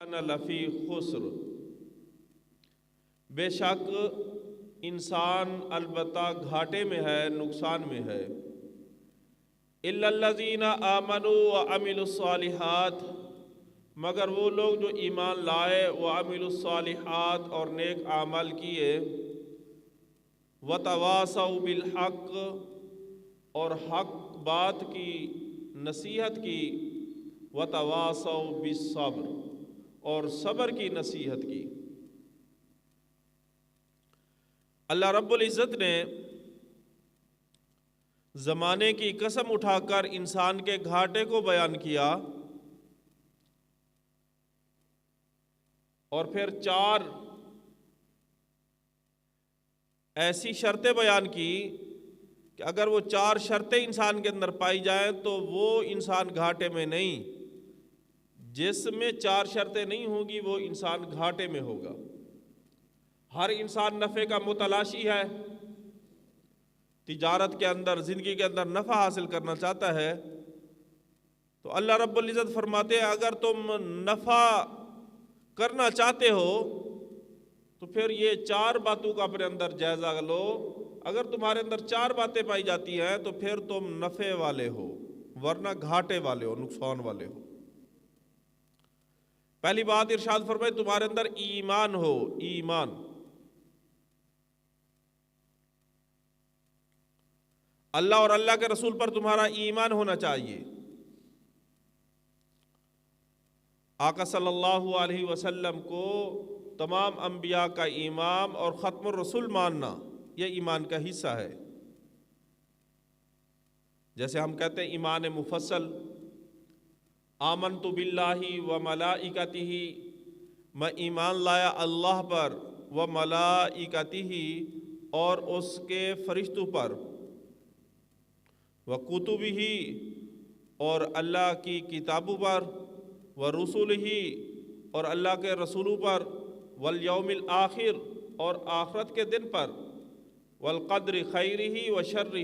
لفی خسر، بے شک انسان البتہ گھاٹے میں ہے، نقصان میں ہے۔ الا الذین آمنوا وعملوا الصالحات، مگر وہ لوگ جو ایمان لائے، وعملوا الصالحات اور نیک اعمال کیے، وتواصوا بالحق اور حق بات کی نصیحت کی، وتواصوا بالصبر اور صبر کی نصیحت کی۔ اللہ رب العزت نے زمانے کی قسم اٹھا کر انسان کے گھاٹے کو بیان کیا، اور پھر 4 ایسی شرطیں بیان کی کہ اگر وہ 4 شرطیں انسان کے اندر پائی جائیں تو وہ انسان گھاٹے میں نہیں، جس میں 4 شرطیں نہیں ہوں گی وہ انسان گھاٹے میں ہوگا۔ ہر انسان نفع کا متلاشی ہے، تجارت کے اندر، زندگی کے اندر نفع حاصل کرنا چاہتا ہے، تو اللہ رب العزت فرماتے ہیں اگر تم نفع کرنا چاہتے ہو تو پھر یہ 4 باتوں کا اپنے اندر جائزہ لو۔ اگر تمہارے اندر 4 باتیں پائی جاتی ہیں تو پھر تم نفع والے ہو، ورنہ گھاٹے والے ہو، نقصان والے ہو۔ پہلی بات ارشاد فرمائے تمہارے اندر ایمان ہو، ایمان۔ اللہ اور اللہ کے رسول پر تمہارا ایمان ہونا چاہیے۔ آقا صلی اللہ علیہ وسلم کو تمام انبیاء کا امام اور ختم الرسول ماننا یہ ایمان کا حصہ ہے۔ جیسے ہم کہتے ہیں ایمان مفصل، آمنت باللہ و ملائکتہ، میں ایمان لایا اللہ پر، و ملائکتہ اور اس کے فرشتوں پر، و کتبہ اور اللہ کی کتابوں پر، و رسولہ اور اللہ کے رسولوں پر، والیوم الآخر اور آخرت کے دن پر، والقدر خیرہ و شرہ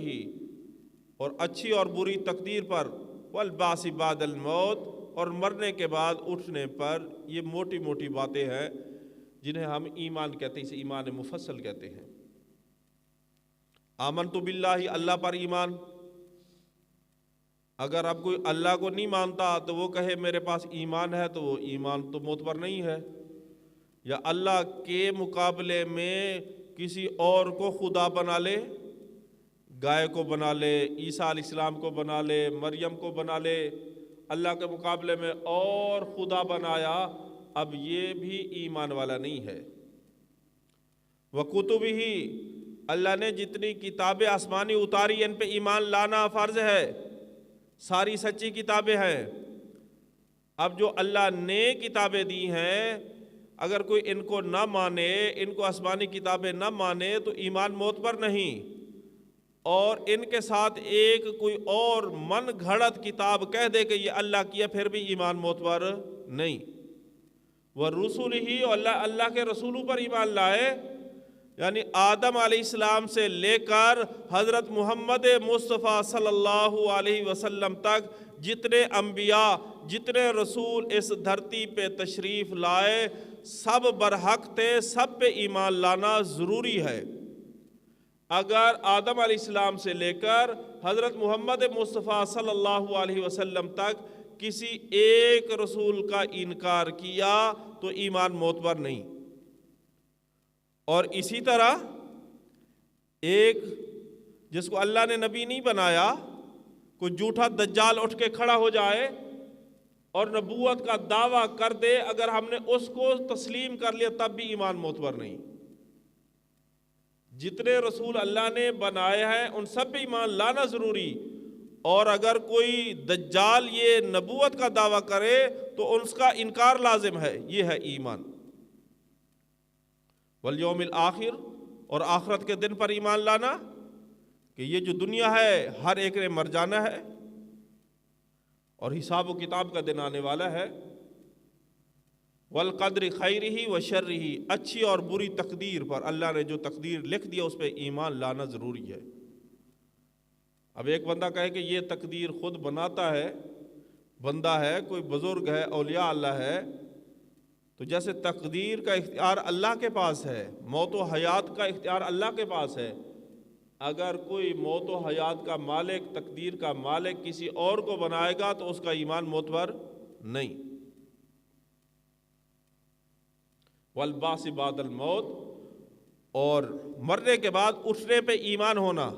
اور اچھی اور بری تقدیر پر، والبعث بعد الموت اور مرنے کے بعد اٹھنے پر۔ یہ موٹی موٹی باتیں ہیں جنہیں ہم ایمان کہتے ہیں، اسے ایمان مفصل کہتے ہیں۔ آمنت باللہ، اللہ پر ایمان۔ اگر اب کوئی اللہ کو نہیں مانتا تو وہ کہے میرے پاس ایمان ہے، تو وہ ایمان تو معتبر نہیں ہے۔ یا اللہ کے مقابلے میں کسی اور کو خدا بنا لے، گائے کو بنا لے، عیسیٰ علیہ السلام کو بنا لے، مریم کو بنا لے، اللہ کے مقابلے میں اور خدا بنایا، اب یہ بھی ایمان والا نہیں ہے۔ وَكُتُبِهِ، اللہ نے جتنی کتابیں آسمانی اتاری ان پہ ایمان لانا فرض ہے، ساری سچی کتابیں ہیں۔ اب جو اللہ نے کتابیں دی ہیں، اگر کوئی ان کو نہ مانے، ان کو آسمانی کتابیں نہ مانے تو ایمان معتبر نہیں، اور ان کے ساتھ ایک کوئی اور من گھڑت کتاب کہہ دے کہ یہ اللہ کی ہے، پھر بھی ایمان معتبر نہیں۔ وَرُسُلِهِ اور اللہ کے رسولوں پر ایمان لائے، یعنی آدم علیہ السلام سے لے کر حضرت محمد مصطفیٰ صلی اللہ علیہ وسلم تک جتنے انبیاء، جتنے رسول اس دھرتی پہ تشریف لائے، سب برحق تھے، سب پہ ایمان لانا ضروری ہے۔ اگر آدم علیہ السلام سے لے کر حضرت محمد مصطفیٰ صلی اللہ علیہ وسلم تک کسی ایک رسول کا انکار کیا تو ایمان معتبر نہیں۔ اور اسی طرح ایک جس کو اللہ نے نبی نہیں بنایا، کوئی جھوٹا دجال اٹھ کے کھڑا ہو جائے اور نبوت کا دعویٰ کر دے، اگر ہم نے اس کو تسلیم کر لیا تب بھی ایمان معتبر نہیں۔ جتنے رسول اللہ نے بنائے ہیں ان سب پہ ایمان لانا ضروری، اور اگر کوئی دجال یہ نبوت کا دعویٰ کرے تو اس کا انکار لازم ہے، یہ ہے ایمان۔ والیوم الآخر اور آخرت کے دن پر ایمان لانا کہ یہ جو دنیا ہے ہر ایک نے مر جانا ہے اور حساب و کتاب کا دن آنے والا ہے۔ والقدر خیرہ و شرہ، اچھی اور بری تقدیر پر، اللہ نے جو تقدیر لکھ دیا اس پہ ایمان لانا ضروری ہے۔ اب ایک بندہ کہے کہ یہ تقدیر خود بناتا ہے، بندہ ہے، کوئی بزرگ ہے، اولیاء اللہ ہے، تو جیسے تقدیر کا اختیار اللہ کے پاس ہے، موت و حیات کا اختیار اللہ کے پاس ہے، اگر کوئی موت و حیات کا مالک، تقدیر کا مالک کسی اور کو بنائے گا تو اس کا ایمان معتبر نہیں۔ والبعث بعد الموت، اور مرنے کے بعد اٹھنے پہ ایمان ہونا۔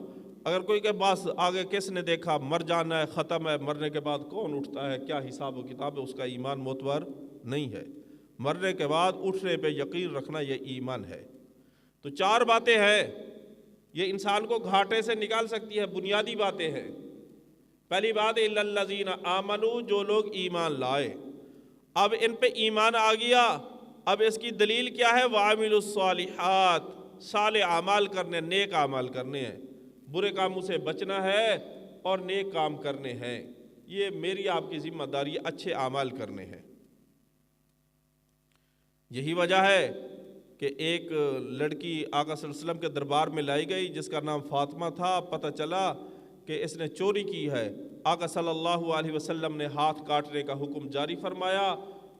اگر کوئی کہ بس آگے کس نے دیکھا، مر جانا ہے، ختم ہے، مرنے کے بعد کون اٹھتا ہے، کیا حساب و کتاب ہے، اس کا ایمان معتبر نہیں ہے۔ مرنے کے بعد اٹھنے پہ یقین رکھنا یہ ایمان ہے۔ تو 4 باتیں ہیں، یہ انسان کو گھاٹے سے نکال سکتی ہے، بنیادی باتیں ہیں۔ پہلی بات الا الذین آمنوا، جو لوگ ایمان لائے۔ اب ان پہ ایمان آ گیا، اب اس کی دلیل کیا ہے؟ وعملوا الصالحات، صالح اعمال کرنے، نیک اعمال کرنے ہیں، برے کاموں سے بچنا ہے اور نیک کام کرنے ہیں۔ یہ میری آپ کی ذمہ داری، اچھے اعمال کرنے ہیں۔ یہی وجہ ہے کہ ایک لڑکی آقا صلی اللہ علیہ وسلم کے دربار میں لائی گئی جس کا نام فاطمہ تھا۔ پتہ چلا کہ اس نے چوری کی ہے۔ آقا صلی اللہ علیہ وسلم نے ہاتھ کاٹنے کا حکم جاری فرمایا۔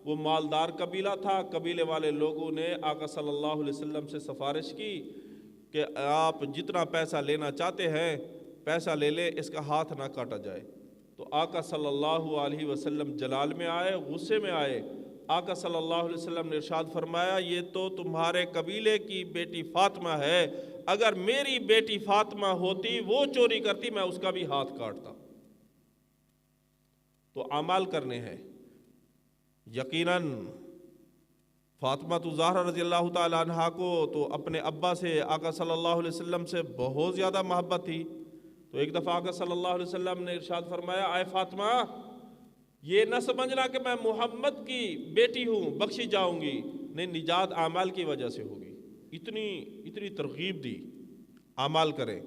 وہ مالدار قبیلہ تھا، قبیلے والے لوگوں نے آقا صلی اللہ علیہ وسلم سے سفارش کی کہ آپ جتنا پیسہ لینا چاہتے ہیں پیسہ لے لیں، اس کا ہاتھ نہ کاٹا جائے۔ تو آقا صلی اللہ علیہ وسلم جلال میں آئے، غصے میں آئے۔ آقا صلی اللہ علیہ وسلم نے ارشاد فرمایا، یہ تو تمہارے قبیلے کی بیٹی فاطمہ ہے، اگر میری بیٹی فاطمہ ہوتی، وہ چوری کرتی، میں اس کا بھی ہاتھ کاٹتا۔ تو اعمال کرنے ہیں۔ یقیناً فاطمہ الزہرا رضی اللہ تعالیٰ عنہا کو تو اپنے ابا سے، آقا صلی اللہ علیہ وسلم سے بہت زیادہ محبت تھی۔ تو ایک دفعہ آقا صلی اللہ علیہ وسلم نے ارشاد فرمایا، اے فاطمہ، یہ نہ سمجھنا کہ میں محمد کی بیٹی ہوں، بخشی جاؤں گی، نہیں، نجات اعمال کی وجہ سے ہوگی۔ اتنی ترغیب دی، اعمال کریں۔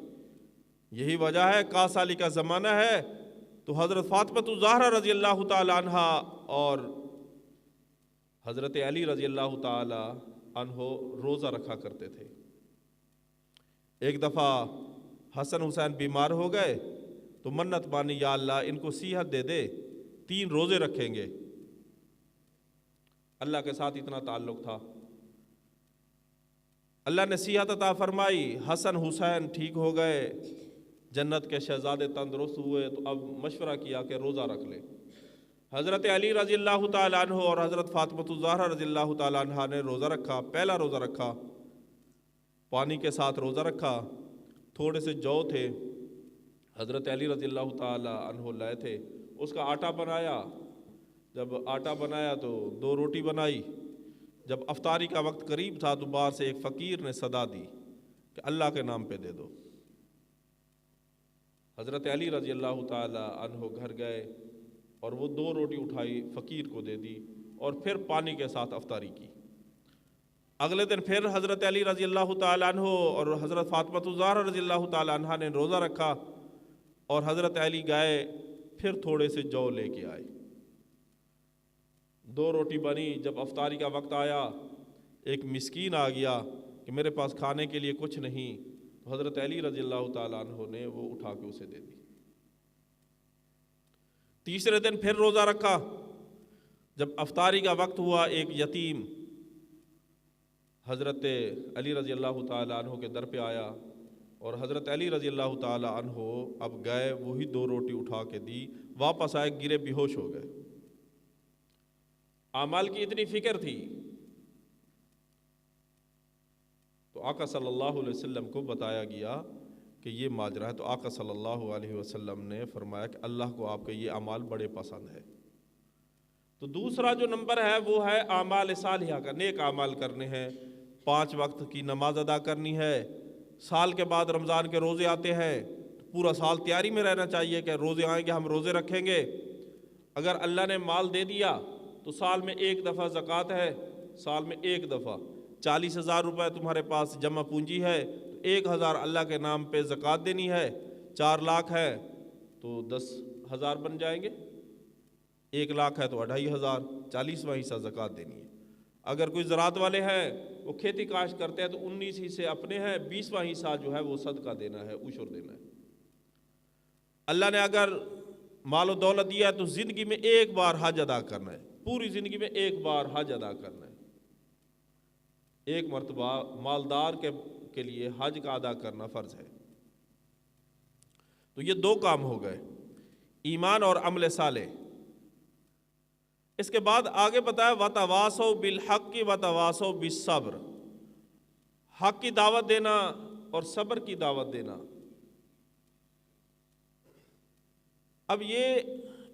یہی وجہ ہے، 61 سالی کا زمانہ ہے تو حضرت فاطمہ الزہرا رضی اللہ تعالی عنہا اور حضرت علی رضی اللہ تعالی عنہ روزہ رکھا کرتے تھے۔ ایک دفعہ حسن حسین بیمار ہو گئے تو منت مانی، یا اللہ ان کو صحت دے دے، 3 روزے رکھیں گے۔ اللہ کے ساتھ اتنا تعلق تھا، اللہ نے صحت عطا فرمائی، حسن حسین ٹھیک ہو گئے، جنت کے شہزادے تندرست ہوئے۔ تو اب مشورہ کیا کہ روزہ رکھ لیں۔ حضرت علی رضی اللہ تعالیٰ عنہ اور حضرت فاطمہ الزہرا رضی اللہ تعالیٰ عنہ نے روزہ رکھا۔ پہلا روزہ رکھا، پانی کے ساتھ روزہ رکھا، تھوڑے سے جو تھے، حضرت علی رضی اللہ تعالیٰ عنہ لائے تھے، اس کا آٹا بنایا۔ جب آٹا بنایا تو 2 روٹی بنائی۔ جب افطاری کا وقت قریب تھا تو باہر سے ایک فقیر نے صدا دی کہ اللہ کے نام پہ دے دو۔ حضرت علی رضی اللہ تعالیٰ عنہ گھر گئے اور وہ 2 روٹی اٹھائی، فقیر کو دے دی اور پھر پانی کے ساتھ افطاری کی۔ اگلے دن پھر حضرت علی رضی اللہ تعالیٰ عنہ اور حضرت فاطمہ الزہرا رضی اللہ تعالیٰ عنہ نے روزہ رکھا اور حضرت علی گئے، پھر تھوڑے سے جو لے کے آئے۔ 2 روٹی بنی۔ جب افطاری کا وقت آیا، ایک مسکین آ گیا کہ میرے پاس کھانے کے لیے کچھ نہیں، تو حضرت علی رضی اللہ تعالیٰ عنہ نے وہ اٹھا کے اسے دے دی۔ تیسرے دن پھر روزہ رکھا۔ جب افطاری کا وقت ہوا، ایک یتیم حضرت علی رضی اللہ تعالیٰ عنہ کے در پہ آیا اور حضرت علی رضی اللہ تعالیٰ عنہ اب گئے، وہی 2 روٹی اٹھا کے دی، واپس آئے، گرے، بے ہوش ہو گئے۔ اعمال کی اتنی فکر تھی۔ تو آقا صلی اللہ علیہ وسلم کو بتایا گیا کہ یہ ماجرا ہے۔ تو آقا صلی اللہ علیہ وسلم نے فرمایا کہ اللہ کو آپ کے یہ اعمال بڑے پسند ہے۔ تو دوسرا جو نمبر ہے وہ ہے اعمال صالحہ کا، نیک اعمال کرنے ہیں، 5 وقت کی نماز ادا کرنی ہے۔ سال کے بعد رمضان کے روزے آتے ہیں، پورا سال تیاری میں رہنا چاہیے کہ روزے آئیں گے، ہم روزے رکھیں گے۔ اگر اللہ نے مال دے دیا تو سال میں 1 دفعہ زکوٰۃ ہے، سال میں 1 دفعہ 40,000 روپے تمہارے پاس جمع پونجی ہے تو 1,000 اللہ کے نام پہ زکوٰۃ دینی ہے۔ 4 لاکھ ہے تو 10,000 بن جائیں گے، 1 لاکھ ہے تو 2,500، 40واں حصہ زکوٰۃ دینی ہے۔ اگر کوئی زراعت والے ہیں، وہ کھیتی کاشت کرتے ہیں تو 19 حصے اپنے ہیں، 20واں حصہ جو ہے وہ صدقہ دینا ہے، عشر دینا ہے۔ اللہ نے اگر مال و دولت دیا ہے تو زندگی میں 1 بار حج ادا کرنا ہے، پوری زندگی میں 1 بار حج ادا کرنا ہے۔ ایک مرتبہ مالدار کے لیے حج کا ادا کرنا فرض ہے۔ تو یہ دو کام ہو گئے، ایمان اور عمل صالح۔ اس کے بعد آگے بتایا وَتَوَاصَوْا بِالْحَقِّ وَتَوَاصَوْا بِالصَّبْرِ، حق کی دعوت دینا اور صبر کی دعوت دینا۔ اب یہ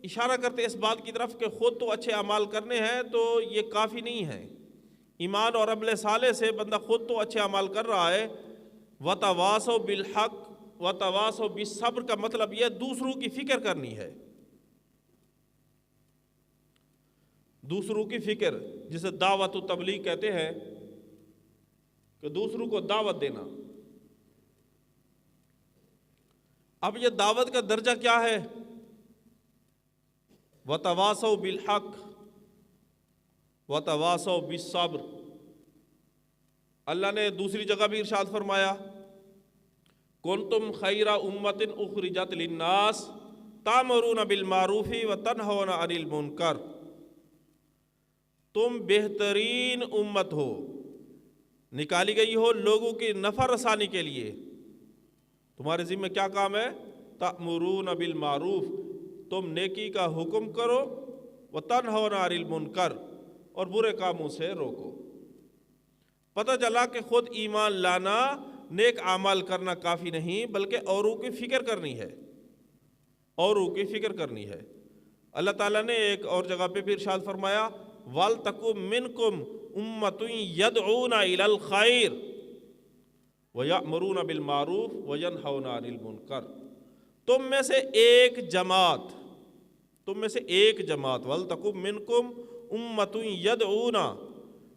اشارہ کرتے اس بات کی طرف کہ خود تو اچھے اعمال کرنے ہیں تو یہ کافی نہیں ہے، ایمان اور عمل صالح سے بندہ خود تو اچھے اعمال کر رہا ہے۔ وَتَوَاصَوْا بِالْحَقِّ وَتَوَاصَوْا بِالصَّبْرِ کا مطلب یہ دوسروں کی فکر کرنی ہے، دوسروں کی فکر، جسے دعوت و تبلیغ کہتے ہیں کہ دوسروں کو دعوت دینا۔ اب یہ دعوت کا درجہ کیا ہے؟ وَتَوَاصَوْا بِالْحَقِّ وَتَوَاصَوْا بِالصَّبْرِ۔ اللہ نے دوسری جگہ بھی ارشاد فرمایا كُنْتُمْ خَيْرَ أُمَّةٍ أُخْرِجَتْ لِلنَّاسِ تَأْمُرُونَ بِالْمَعْرُوفِ وَتَنْهَوْنَ عَنِ الْمُنْكَرِ، تم بہترین امت ہو، نکالی گئی ہو لوگوں کی نفع رسانی کے لیے۔ تمہارے ذمہ کیا کام ہے؟ تأمرون بالمعروف، تم نیکی کا حکم کرو، وتنہون عن المنکر، اور برے کاموں سے روکو۔ پتہ چلا کہ خود ایمان لانا، نیک اعمال کرنا کافی نہیں، بلکہ اوروں کی فکر کرنی ہے، اوروں کی فکر کرنی ہے۔ اللہ تعالیٰ نے ایک اور جگہ پہ بھی ارشاد فرمایا وَلْتَكُن مِّنْكُمْ أُمَّةٌ يَدْعُونَ إِلَى الْخَيْرِ وَيَأْمُرُونَ بِالْمَعْرُوفِ وَيَنْهَوْنَ عَنِ الْمُنْكَرِ، تم میں سے ایک جماعت، تم میں سے ایک جماعت، وَلْتَكُن مِّنْكُمْ أُمَّةٌ يَدْعُونَ،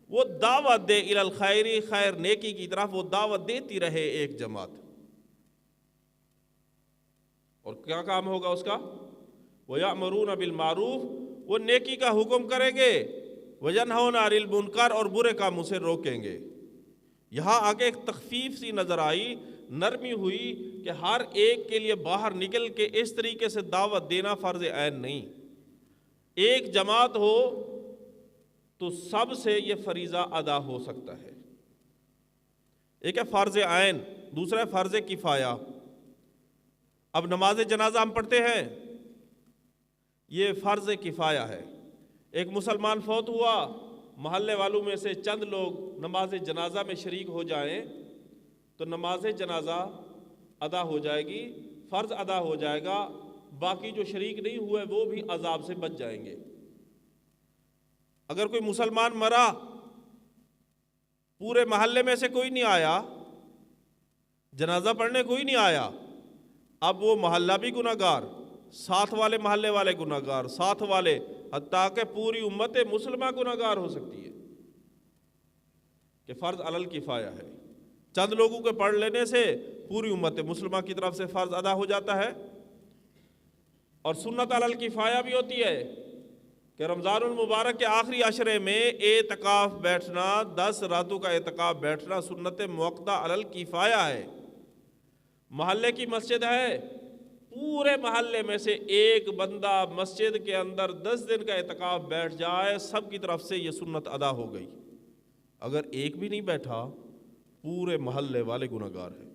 وہ دعوت دے إِلَى الْخَيْرِ، خیر نیکی کی طرف وہ دعوت دیتی رہے ایک جماعت۔ اور کیا کام ہوگا اس کا؟ وَيَأْمُرُونَ بِالْمَعْرُوفِ، وہ نیکی کا حکم کریں گے، وَيَنْهَوْنَ عَنِ الْمُنْكَرِ، اور برے کاموں سے روکیں گے۔ یہاں آگے ایک تخفیف سی نظر آئی، نرمی ہوئی کہ ہر ایک کے لیے باہر نکل کے اس طریقے سے دعوت دینا فرض عین نہیں۔ ایک جماعت ہو تو سب سے یہ فریضہ ادا ہو سکتا ہے۔ ایک ہے فرض عین، دوسرا ہے فرض کفایہ۔ اب نماز جنازہ ہم پڑھتے ہیں، یہ فرض کفایہ ہے۔ ایک مسلمان فوت ہوا، محلے والوں میں سے چند لوگ نماز جنازہ میں شریک ہو جائیں تو نماز جنازہ ادا ہو جائے گی، فرض ادا ہو جائے گا، باقی جو شریک نہیں ہوئے وہ بھی عذاب سے بچ جائیں گے۔ اگر کوئی مسلمان مرا، پورے محلے میں سے کوئی نہیں آیا، جنازہ پڑھنے کوئی نہیں آیا، اب وہ محلہ بھی گناہگار، ساتھ والے محلے والے گناہگار، ساتھ والے، حتیٰ کہ پوری امت مسلمہ گناہگار ہو سکتی ہے، کہ فرض علی الکفایہ ہے۔ چند لوگوں کے پڑھ لینے سے پوری امت مسلمہ کی طرف سے فرض ادا ہو جاتا ہے۔ اور سنت علی الکفایہ بھی ہوتی ہے کہ رمضان المبارک کے آخری عشرے میں اعتکاف بیٹھنا، 10 راتوں کا اعتکاف بیٹھنا سنت موقتہ علی الکفایہ ہے۔ محلے کی مسجد ہے، پورے محلے میں سے ایک بندہ مسجد کے اندر 10 دن کا اعتکاف بیٹھ جائے، سب کی طرف سے یہ سنت ادا ہو گئی۔ اگر ایک بھی نہیں بیٹھا، پورے محلے والے گناہگار ہیں۔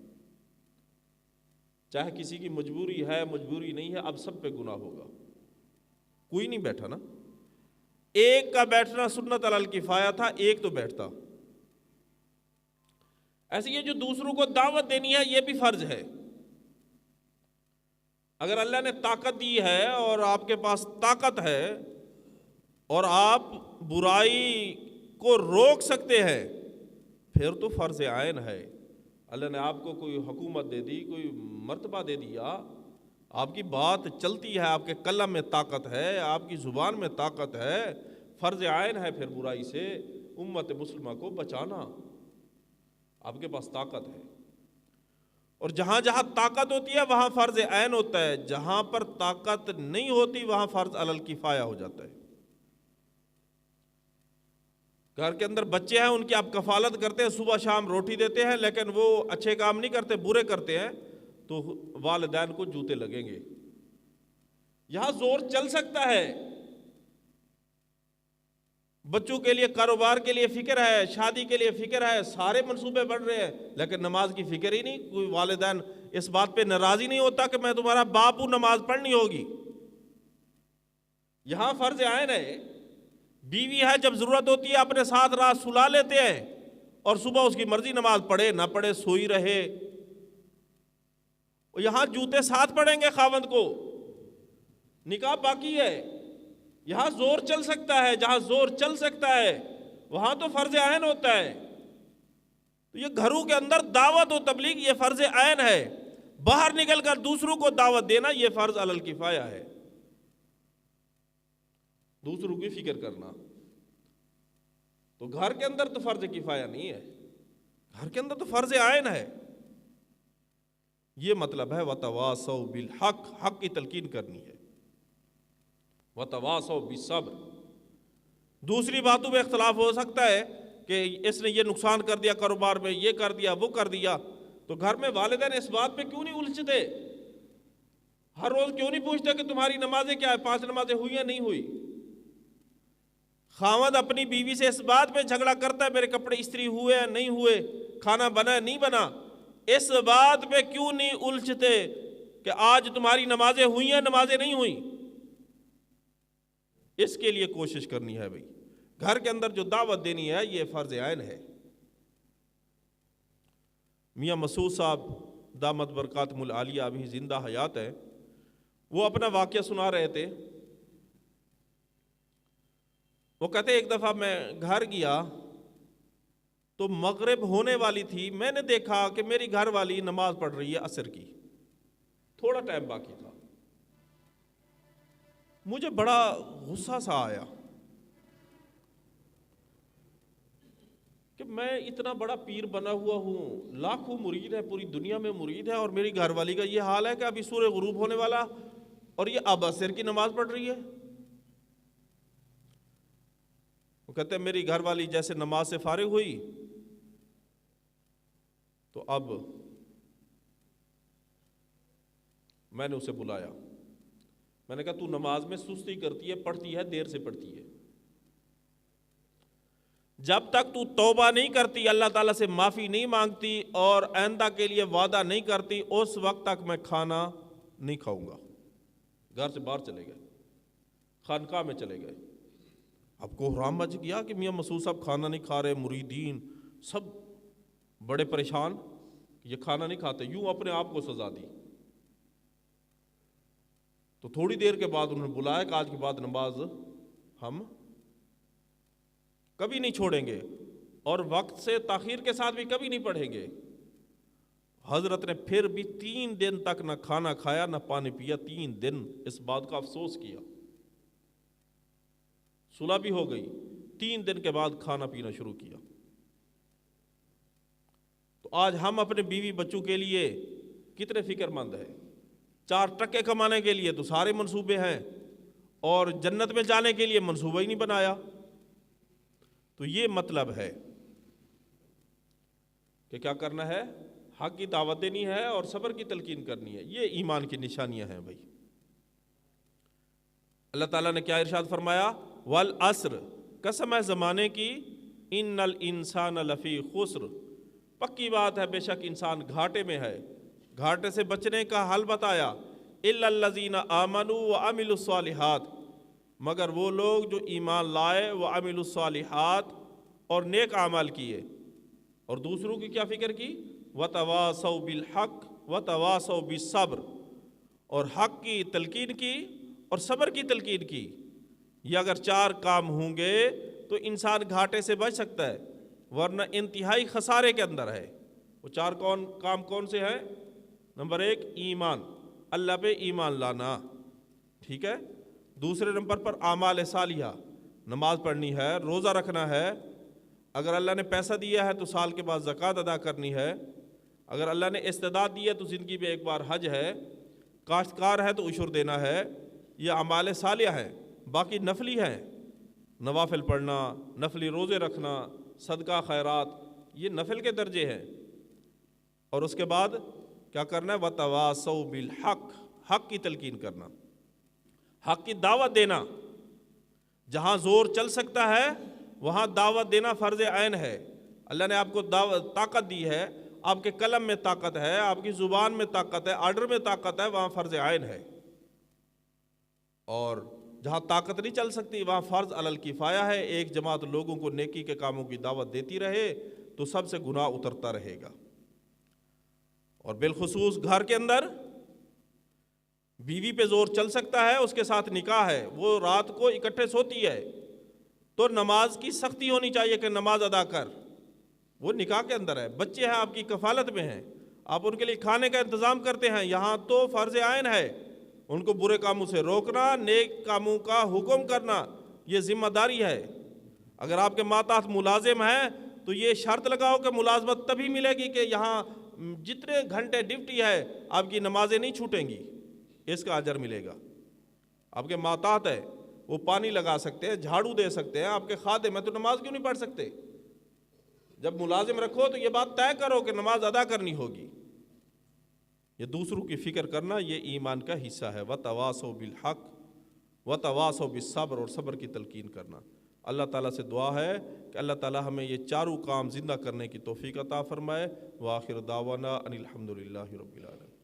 چاہے کسی کی مجبوری ہے، مجبوری نہیں ہے، اب سب پہ گناہ ہوگا۔ کوئی نہیں بیٹھا نا، ایک کا بیٹھنا سنت علی الکفایہ تھا، ایک تو بیٹھتا۔ ایسے یہ جو دوسروں کو دعوت دینی ہے یہ بھی فرض ہے۔ اگر اللہ نے طاقت دی ہے اور آپ کے پاس طاقت ہے اور آپ برائی کو روک سکتے ہیں، پھر تو فرض عین ہے۔ اللہ نے آپ کو کوئی حکومت دے دی، کوئی مرتبہ دے دیا، آپ کی بات چلتی ہے، آپ کے قلم میں طاقت ہے، آپ کی زبان میں طاقت ہے، فرض عین ہے پھر برائی سے امت مسلمہ کو بچانا۔ آپ کے پاس طاقت ہے، اور جہاں جہاں طاقت ہوتی ہے وہاں فرض عین ہوتا ہے، جہاں پر طاقت نہیں ہوتی وہاں فرض علی الکفایہ ہو جاتا ہے۔ گھر کے اندر بچے ہیں، ان کی آپ کفالت کرتے ہیں، صبح شام روٹی دیتے ہیں، لیکن وہ اچھے کام نہیں کرتے، برے کرتے ہیں، تو والدین کو جوتے لگیں گے۔ یہاں زور چل سکتا ہے، بچوں کے لیے، کاروبار کے لیے فکر ہے، شادی کے لیے فکر ہے، سارے منصوبے بڑھ رہے ہیں، لیکن نماز کی فکر ہی نہیں. کوئی والدین اس بات پہ ناراض ہی نہیں ہوتا کہ میں تمہارا باپ ہوں، نماز پڑھنی ہوگی. یہاں فرض عین ہے. بیوی ہے، جب ضرورت ہوتی ہے اپنے ساتھ رات سلا لیتے ہیں، اور صبح اس کی مرضی نماز پڑھے نہ پڑھے سوئی رہے. یہاں جوتے ساتھ پڑھیں گے خاوند کو، نکاح باقی ہے. یہاں زور چل سکتا ہے، جہاں زور چل سکتا ہے وہاں تو فرض عین ہوتا ہے. تو یہ گھروں کے اندر دعوت و تبلیغ یہ فرض عین ہے. باہر نکل کر دوسروں کو دعوت دینا یہ فرض علی الکفایہ ہے. دوسروں کی فکر کرنا تو گھر کے اندر تو فرض کفایہ نہیں ہے، گھر کے اندر تو فرض عین ہے. یہ مطلب ہے وتواصوا بالحق، حق کی تلقین کرنی ہے. وتواصوا بالصبر. دوسری باتوں میں اختلاف ہو سکتا ہے کہ اس نے یہ نقصان کر دیا کاروبار میں، یہ کر دیا، وہ کر دیا، تو گھر میں والدین اس بات پہ کیوں نہیں الجھتے؟ ہر روز کیوں نہیں پوچھتے کہ تمہاری نمازیں کیا ہے، 5 نمازیں ہوئی یا نہیں ہوئی؟ خاوند اپنی بیوی سے اس بات پہ جھگڑا کرتا ہے میرے کپڑے استری ہوئے ہیں نہیں ہوئے، کھانا بنا ہے نہیں بنا. اس بات پہ کیوں نہیں الجھتے کہ آج تمہاری نمازیں ہوئی ہیں نمازیں نہیں ہوئی؟ اس کے لیے کوشش کرنی ہے بھائی. گھر کے اندر جو دعوت دینی ہے یہ فرض عین ہے. میاں مسعود صاحب دامت برکاتہم العالیہ ابھی زندہ حیات ہے، وہ اپنا واقعہ سنا رہے تھے. وہ کہتے ایک دفعہ میں گھر گیا تو مغرب ہونے والی تھی. میں نے دیکھا کہ میری گھر والی نماز پڑھ رہی ہے عصر کی، تھوڑا ٹائم باقی تھا. مجھے بڑا غصہ سا آیا کہ میں اتنا بڑا پیر بنا ہوا ہوں، لاکھوں مرید ہے، پوری دنیا میں مرید ہے، اور میری گھر والی کا یہ حال ہے کہ ابھی سورہ غروب ہونے والا اور یہ اب عصر کی نماز پڑھ رہی ہے. وہ کہتے ہیں میری گھر والی جیسے نماز سے فارغ ہوئی تو اب میں نے اسے بلایا. میں نے کہا تو نماز میں سستی کرتی ہے، پڑھتی ہے دیر سے پڑھتی ہے، جب تک تو توبہ نہیں کرتی، اللہ تعالیٰ سے معافی نہیں مانگتی اور آئندہ کے لیے وعدہ نہیں کرتی، اس وقت تک میں کھانا نہیں کھاؤں گا. گھر سے باہر چلے گئے، خانقاہ میں چلے گئے. اب کو حرام مچ گیا کہ میاں مسعود صاحب کھانا نہیں کھا رہے، مریدین سب بڑے پریشان، یہ کھانا نہیں کھاتے. یوں اپنے آپ کو سزا دی. تو تھوڑی دیر کے بعد انہوں نے بلایا کہ آج کے بعد نماز ہم کبھی نہیں چھوڑیں گے اور وقت سے تاخیر کے ساتھ بھی کبھی نہیں پڑھیں گے. حضرت نے پھر بھی 3 دن تک نہ کھانا کھایا نہ پانی پیا. 3 دن اس بات کا افسوس کیا. صلح بھی ہو گئی، 3 دن کے بعد کھانا پینا شروع کیا. تو آج ہم اپنے بیوی بچوں کے لیے کتنے فکر مند ہیں. 4 ٹکے کمانے کے لیے تو سارے منصوبے ہیں، اور جنت میں جانے کے لیے منصوبہ ہی نہیں بنایا. تو یہ مطلب ہے کہ کیا کرنا ہے، حق کی دعوت دینی ہے اور صبر کی تلقین کرنی ہے. یہ ایمان کی نشانیاں ہیں بھائی. اللہ تعالیٰ نے کیا ارشاد فرمایا، والعصر، قسم ہے زمانے کی، ان الانسان لفی خسر، پکی بات ہے بے شک انسان گھاٹے میں ہے. گھاٹے سے بچنے کا حل بتایا، الا الذین آمنوا وعملوا الصالحات، مگر وہ لوگ جو ایمان لائے، وعملوا الصالحات، اور نیک اعمال کیے، اور دوسروں کی کیا فکر کی، وتواصوا بالحق وتواصوا بالصبر، اور حق کی تلقین کی اور صبر کی تلقین کی. یہ اگر 4 کام ہوں گے تو انسان گھاٹے سے بچ سکتا ہے، ورنہ انتہائی خسارے کے اندر ہے. وہ 4 کام کون سے ہیں؟ نمبر 1 ایمان، اللہ پہ ایمان لانا، ٹھیک ہے. دوسرے نمبر پر اعمال صالحہ، نماز پڑھنی ہے، روزہ رکھنا ہے. اگر اللہ نے پیسہ دیا ہے تو سال کے بعد زکوٰۃ ادا کرنی ہے. اگر اللہ نے استعداد دی ہے تو زندگی میں ایک بار حج ہے. کاشتکار ہے تو عشر دینا ہے. یہ اعمال صالحہ ہیں. باقی نفلی ہیں، نوافل پڑھنا، نفلی روزے رکھنا، صدقہ خیرات، یہ نفل کے درجے ہیں. اور اس کے بعد کیا کرنا ہے، وتواصوا بالحق، حق کی تلقین کرنا، حق کی دعوت دینا. جہاں زور چل سکتا ہے وہاں دعوت دینا فرض عین ہے۔ اللہ نے آپ کو طاقت دی ہے، آپ کے قلم میں طاقت ہے، آپ کی زبان میں طاقت ہے، آرڈر میں طاقت ہے، وہاں فرض عین ہے۔ اور جہاں طاقت نہیں چل سکتی وہاں فرض علی الکفایہ ہے، ایک جماعت لوگوں کو نیکی کے کاموں کی دعوت دیتی رہے تو سب سے گناہ اترتا رہے گا۔ اور بالخصوص گھر کے اندر بیوی پہ زور چل سکتا ہے، اس کے ساتھ نکاح ہے، وہ رات کو اکٹھے سوتی ہے تو نماز کی سختی ہونی چاہیے کہ نماز ادا کر، وہ نکاح کے اندر ہے، بچے ہیں آپ کی کفالت میں ہیں، آپ ان کے لیے کھانے کا انتظام کرتے ہیں، یہاں تو فرض عین ہے ان کو برے کاموں سے روکنا، نیک کاموں کا حکم کرنا، یہ ذمہ داری ہے۔ اگر آپ کے ماتحت ملازم ہیں تو یہ شرط لگاؤ کہ ملازمت تبھی ملے گی کہ یہاں جتنے گھنٹے ڈیوٹی ہے آپ کی نمازیں نہیں چھوٹیں گی، اس کا اجر ملے گا۔ آپ کے ماتحت ہے، وہ پانی لگا سکتے ہیں، جھاڑو دے سکتے ہیں، آپ کے خادم ہیں تو نماز کیوں نہیں پڑھ سکتے؟ جب ملازم رکھو تو یہ بات طے کرو کہ نماز ادا کرنی ہوگی۔ یہ دوسروں کی فکر کرنا یہ ایمان کا حصہ ہے۔ وَتَوَاصَوْا بِالْحَقِّ وَتَوَاصَوْا بِالصَّبْرِ، اور صبر کی تلقین کرنا۔ اللہ تعالیٰ سے دعا ہے کہ اللہ تعالیٰ ہمیں یہ چاروں کام زندہ کرنے کی توفیق عطا فرمائے۔ وآخر دعوانا ان الحمد للہ رب العالمین۔